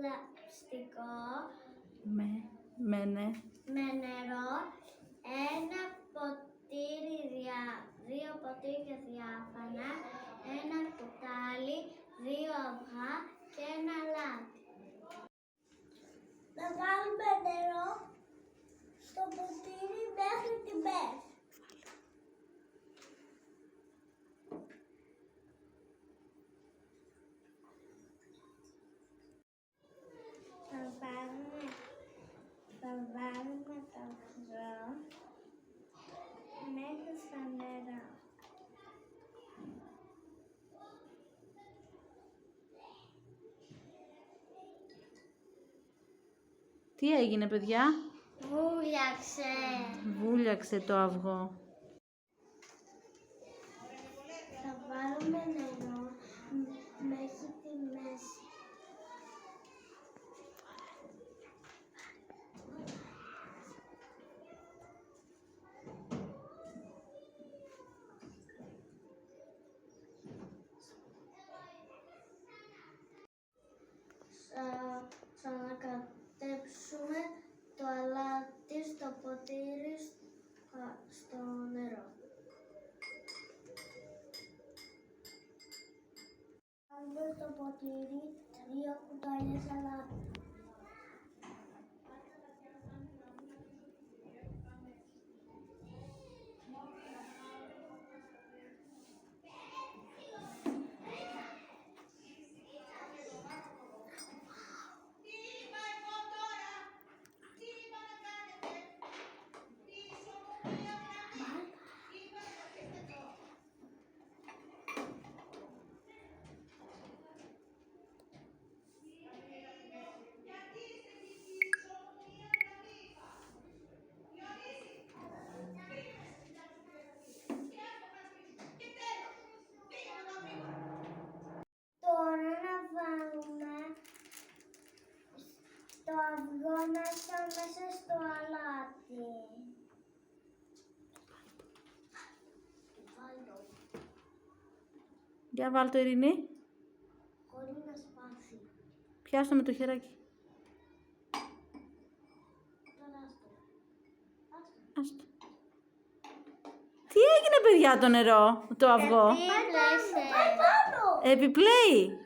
λαπστικό με νερό, ένα ποτήρι, δύο ποτήρια διάφανα, ένα κουτάλι, δύο αυγά και ένα αλάτι. Να βάλουμε νερό στο ποτήρι μέχρι τη μέση. Θα βάλουμε το αυγό μέσα στο νερό. Τι έγινε, παιδιά? Βούλιαξε το αυγό. Θα βάλουμε νερό μέχρι τη μέση. Θα ανακατέψουμε το αλάτι στο ποτήρι στο νερό. Βάλουμε στο ποτήρι 2 κουτάλια σαλάτα. Τώρα να βάλουμε το αυγό μέσα στο αλάτι. Για βάλ' το, Ειρήνη. Χωρίς να σπάσει. Πιάσ' με το χεράκι. Τώρα Άστο. Τι έγινε, παιδιά, το νερό, το αυγό? Επιπλέει. Επιπλέει.